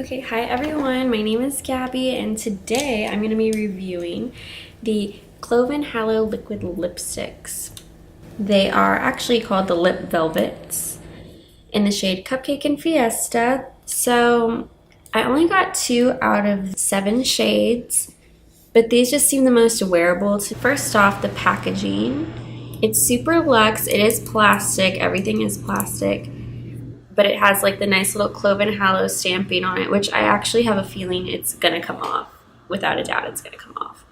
Okay, hi everyone, my name is Gabby and today I'm going to be reviewing the Clove and Hallow liquid lipsticks. They are actually called the Lip Velvets in the shade Cupcake and Fiesta. So I only got 2 out of 7 shades, but these just seem the most wearable. First off, the packaging. It's super luxe, it is plastic, everything is plastic. But it has like the nice little Clove and Hallow stamping on it, which I actually have a feeling it's gonna come off. Without a doubt, it's gonna come off.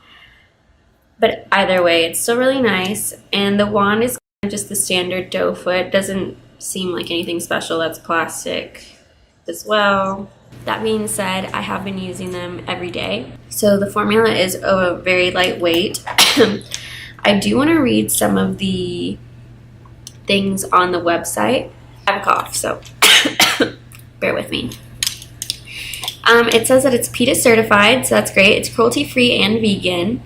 But either way, it's still really nice. And the wand is kind of just the standard doe foot. Doesn't seem like anything special. That's plastic as well. That being said, I have been using them every day. So the formula is very lightweight. I do want to read some of the things on the website. I have a cough, so bear with me. It says that it's PETA certified, so that's great. It's cruelty-free and vegan.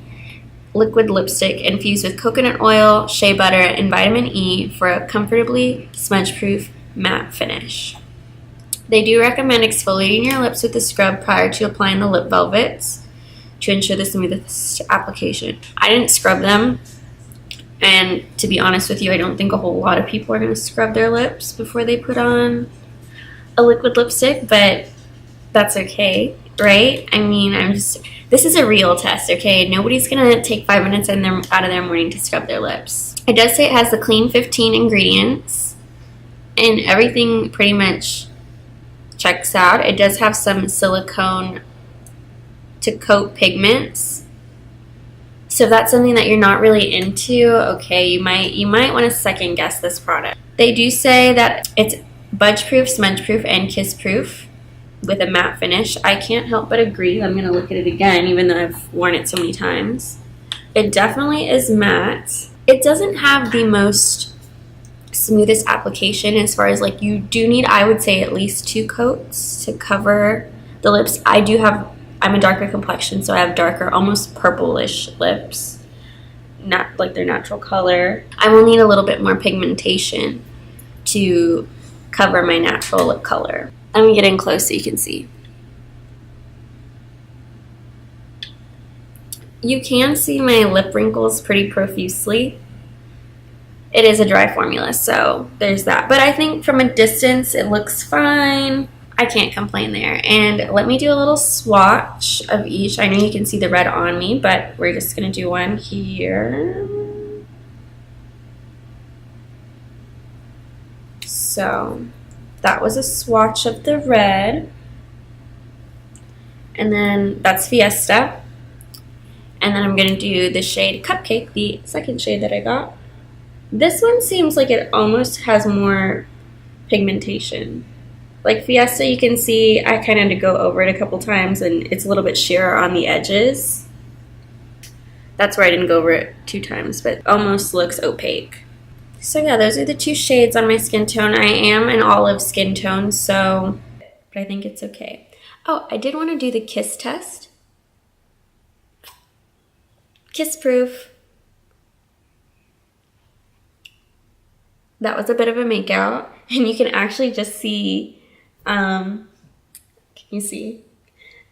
Liquid lipstick infused with coconut oil, shea butter, and vitamin E for a comfortably smudge-proof matte finish. They do recommend exfoliating your lips with a scrub prior to applying the lip velvets to ensure the smoothest application. I didn't scrub them. And to be honest with you, I don't think a whole lot of people are going to scrub their lips before they put on a liquid lipstick, but that's okay, right? I mean, this is a real test, okay? Nobody's going to take 5 minutes out of their morning to scrub their lips. It does say it has the clean 15 ingredients, and everything pretty much checks out. It does have some silicone to coat pigments. So if that's something that you're not really into, okay, you might want to second guess this product. They do say that it's budge-proof, smudge-proof, and kiss-proof with a matte finish. I can't help but agree. I'm going to look at it again, even though I've worn it so many times. It definitely is matte. It doesn't have the most smoothest application as far as like you do need, I would say, at least 2 coats to cover the lips. I'm a darker complexion, so I have darker, almost purplish lips, not like their natural color. I will need a little bit more pigmentation to cover my natural lip color. Let me get in close so you can see. You can see my lip wrinkles pretty profusely. It is a dry formula, so there's that. But I think from a distance, it looks fine. I can't complain there. And let me do a little swatch of each. I know you can see the red on me, but we're just going to do one here. So that was a swatch of the red. And then that's Fiesta. And then I'm going to do the shade Cupcake, the second shade that I got. This one seems like it almost has more pigmentation. Like Fiesta, you can see I kind of had to go over it a couple times and it's a little bit sheerer on the edges. That's where I didn't go over it 2 times, but almost looks opaque. So yeah, those are the 2 shades on my skin tone. I am an olive skin tone, so, but I think it's okay. Oh, I did want to do the kiss test. Kiss proof. That was a bit of a makeout, and you can actually just see can you see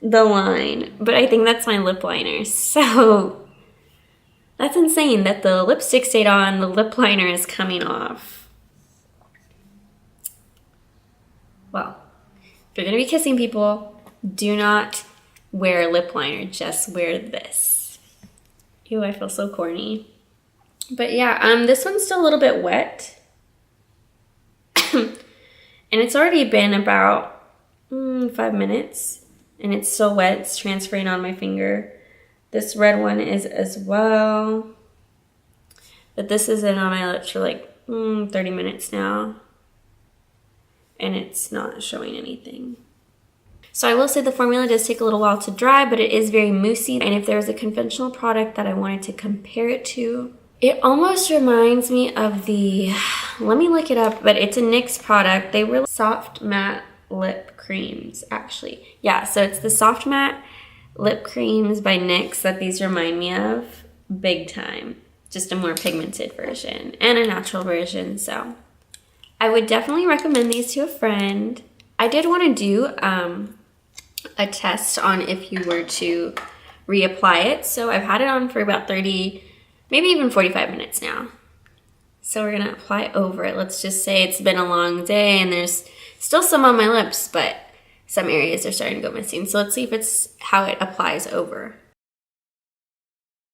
the line? But I think that's my lip liner. So that's insane that the lipstick stayed on, the lip liner is coming off. Well, if you're going to be kissing people, do not wear lip liner. Just wear this. Ew, I feel so corny. But yeah, this one's still a little bit wet. And it's already been about 5 minutes, and it's still wet. It's transferring on my finger. This red one is as well. But this has been on my lips for like 30 minutes now, and it's not showing anything. So I will say the formula does take a little while to dry, but it is very moussey. And if there was a conventional product that I wanted to compare it to, it almost reminds me of the, let me look it up, but it's a NYX product. They were soft matte lip creams, actually. Yeah, so it's the soft matte lip creams by NYX that these remind me of big time. Just a more pigmented version and a natural version. So I would definitely recommend these to a friend. I did want to do a test on if you were to reapply it. So I've had it on for about 30, maybe even 45 minutes now. So we're gonna apply over it. Let's just say it's been a long day and there's still some on my lips, but some areas are starting to go missing. So let's see if it's how it applies over.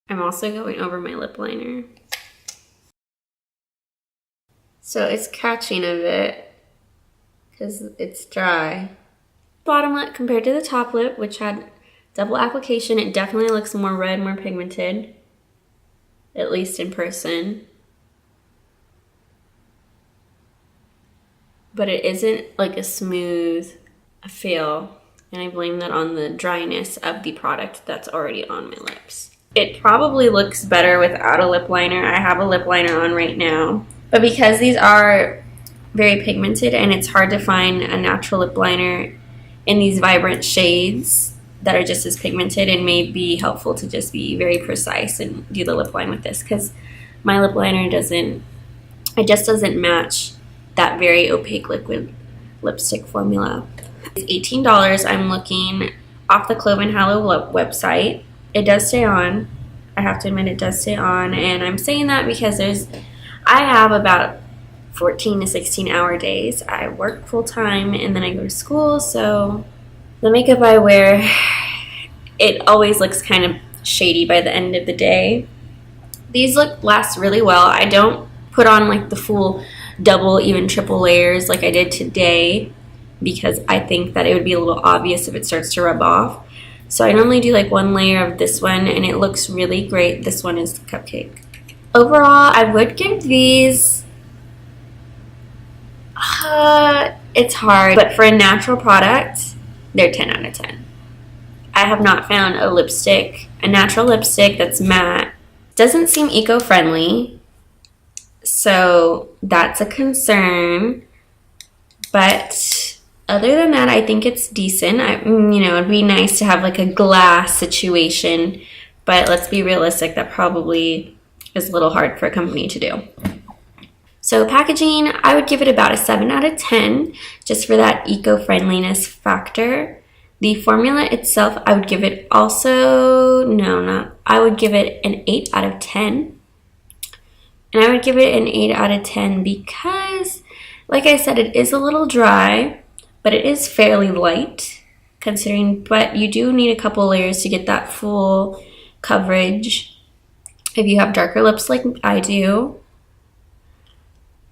I'm also going over my lip liner. So it's catching a bit because it's dry. Bottom lip compared to the top lip, which had double application, it definitely looks more red, more pigmented, at least in person. But it isn't like a smooth feel, and I blame that on the dryness of the product that's already on my lips. It probably looks better without a lip liner. I have a lip liner on right now, but because these are very pigmented and it's hard to find a natural lip liner in these vibrant shades that are just as pigmented, it may be helpful to just be very precise and do the lip line with this, because my lip liner just doesn't match that very opaque liquid lipstick formula. It's $18. I'm looking off the Clove and Hallow website. It does stay on. I have to admit, it does stay on, and I'm saying that because I have about 14 to 16 hour days. I work full time and then I go to school, so the makeup I wear, it always looks kind of shady by the end of the day. These last really well. I don't put on like the full double, even triple layers like I did today, because I think that it would be a little obvious if it starts to rub off. So I normally do like one layer of this one, and it looks really great. This one is the Cupcake. Overall, I would give these, it's hard, but for a natural product, they're 10 out of 10. I have not found a natural lipstick that's matte. Doesn't seem eco-friendly, so that's a concern. But other than that, I think it's decent. It'd be nice to have like a glass situation, but let's be realistic, that probably is a little hard for a company to do. So packaging, I would give it about a 7 out of 10, just for that eco-friendliness factor. The formula itself, I would give it I would give it an 8 out of 10. And I would give it an 8 out of 10 because, like I said, it is a little dry, but it is fairly light but you do need a couple layers to get that full coverage if you have darker lips like I do.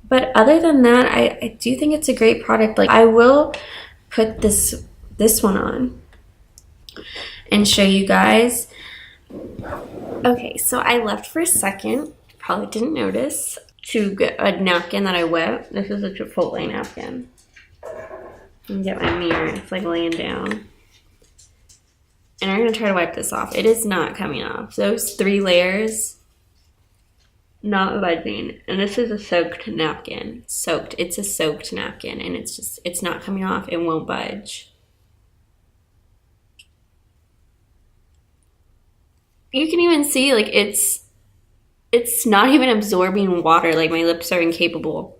But other than that, I do think it's a great product. Like, I will put this one on and show you guys. Okay, so I left for a second, probably didn't notice, to get a napkin that I wet. This is a Chipotle napkin. And get my mirror. It's like laying down. And I'm going to try to wipe this off. It is not coming off. Those 3 layers, not budging. And this is a soaked napkin. It's a soaked napkin, and it's not coming off. It won't budge. You can even see, like, it's not even absorbing water. Like, my lips are incapable.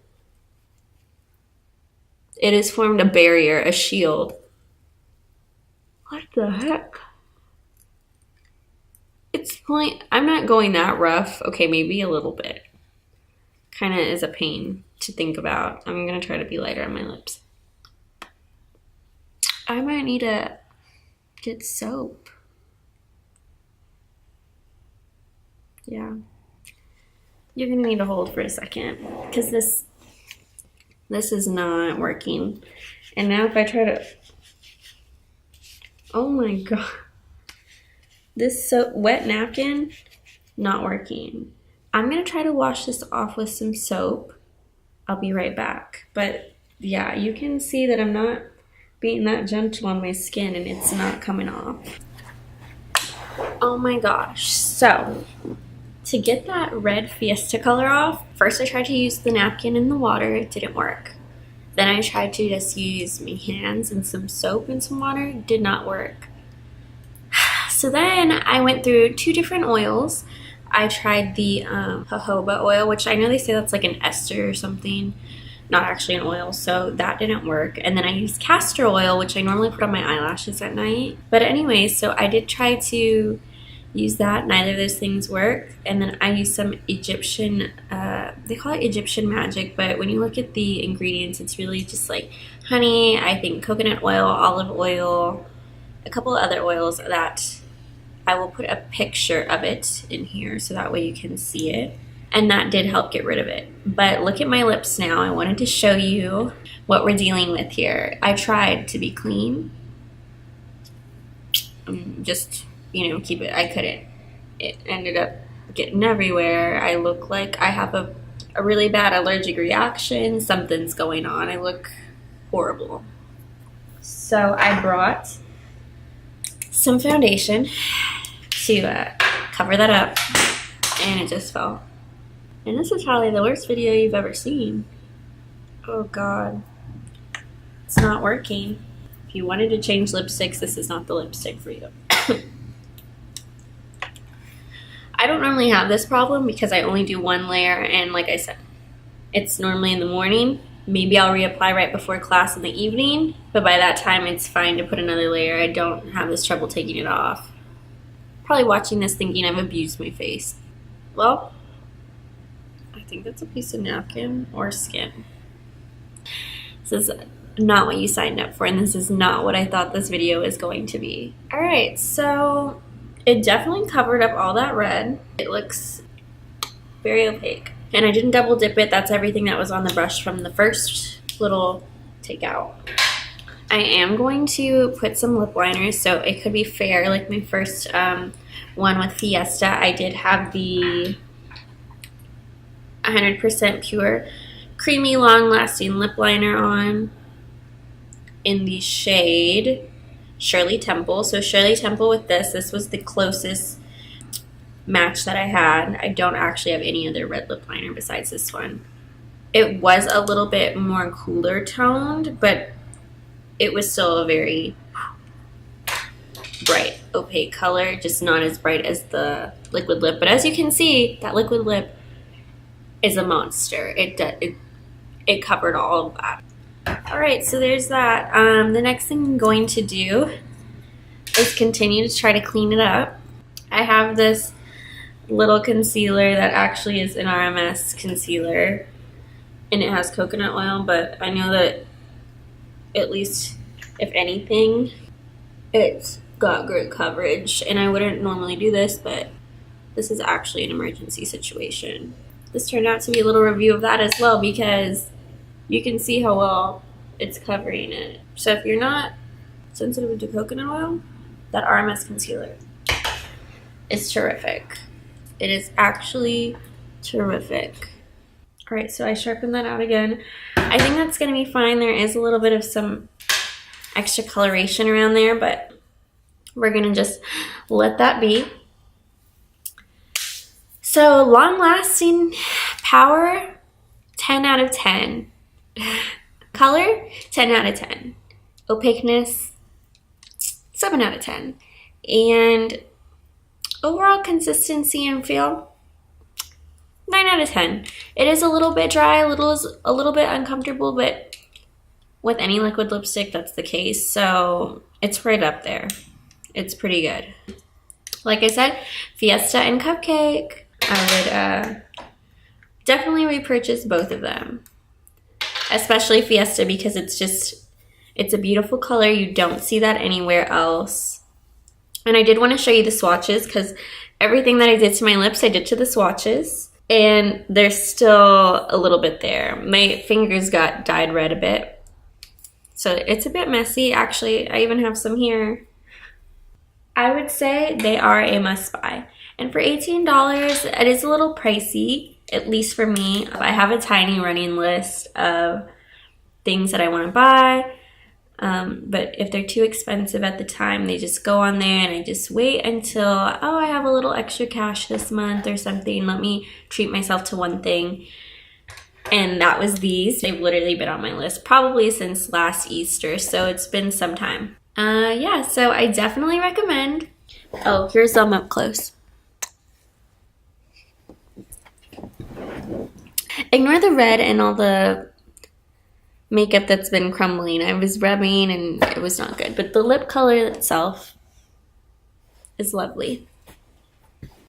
It has formed a barrier, a shield. What the heck? I'm not going that rough. Okay, maybe a little bit. Kind of is a pain to think about. I'm going to try to be lighter on my lips. I might need to get soap. Yeah. You're going to need to hold for a second, because this is not working. And now if I try to... Oh my god. This wet napkin, not working. I'm going to try to wash this off with some soap. I'll be right back. But yeah, you can see that I'm not being that gentle on my skin, and it's not coming off. Oh my gosh. So, to get that red Fiesta color off, first I tried to use the napkin in the water. It didn't work. Then I tried to just use my hands and some soap and some water. It did not work. So then I went through 2 different oils. I tried the jojoba oil, which I know they say that's like an ester or something. not actually an oil, so that didn't work. And then I used castor oil, which I normally put on my eyelashes at night. But anyway, so I did try to use that. Neither of those things work. And then I used some Egyptian, they call it Egyptian magic, but when you look at the ingredients, it's really just like honey, I think coconut oil, olive oil, a couple of other oils that I will put a picture of it in here so that way you can see it. And that did help get rid of it. But look at my lips now. I wanted to show you what we're dealing with here. I tried to be clean. Just, keep it. I couldn't. It ended up getting everywhere. I look like I have a really bad allergic reaction. Something's going on. I look horrible. So I brought some foundation to cover that up. And it just fell. And this is probably the worst video you've ever seen. Oh God. It's not working. If you wanted to change lipsticks, this is not the lipstick for you. I don't normally have this problem because I only do one layer, and like I said, it's normally in the morning. Maybe I'll reapply right before class in the evening, but by that time it's fine to put another layer. I don't have this trouble taking it off. Probably watching this thinking I've abused my face. Well, I think that's a piece of napkin or skin. This is not what you signed up for, and this is not what I thought this video was going to be. Alright, so it definitely covered up all that red. It looks very opaque. And I didn't double dip it. That's everything that was on the brush from the first little takeout. I am going to put some lip liners, so it could be fair. Like my first one with Fiesta, I did have the 100% pure creamy long-lasting lip liner on in the shade Shirley Temple. So Shirley Temple with this was the closest match that I had. I don't actually have any other red lip liner besides this one. It was a little bit more cooler toned, but it was still a very bright opaque color, just not as bright as the liquid lip. But as you can see, that liquid lip is a monster. It covered all of that. Alright, so there's that. The next thing I'm going to do is continue to try to clean it up. I have this little concealer that actually is an RMS concealer, and it has coconut oil, but I know that at least, if anything, it's got great coverage. And I wouldn't normally do this, but this is actually an emergency situation. This turned out to be a little review of that as well, because you can see how well it's covering it. So if you're not sensitive to coconut oil, that RMS concealer is terrific. It is actually terrific. All right, so I sharpened that out again. I think that's gonna be fine. There is a little bit of some extra coloration around there, but we're gonna just let that be. So long-lasting power, 10 out of 10. Color, 10 out of 10. Opaqueness, 7 out of 10. And overall consistency and feel, 9 out of 10. It is a little bit dry, a little bit uncomfortable, but with any liquid lipstick, that's the case. So it's right up there. It's pretty good. Like I said, Fiesta and Cupcake. I would definitely repurchase both of them. Especially Fiesta, because it's a beautiful color. You don't see that anywhere else. And I did want to show you the swatches, because everything that I did to my lips, I did to the swatches. And there's still a little bit there. My fingers got dyed red a bit. So it's a bit messy. Actually, I even have some here. I would say they are a must-buy. And for $18, it is a little pricey, at least for me. I have a tiny running list of things that I want to buy. But if they're too expensive at the time, they just go on there and I just wait until, oh, I have a little extra cash this month or something. Let me treat myself to one thing. And that was these. They've literally been on my list probably since last Easter, so it's been some time. Yeah, so I definitely recommend. Oh, here's them up close. Ignore the red and all the makeup that's been crumbling. I was rubbing and it was not good. But the lip color itself is lovely.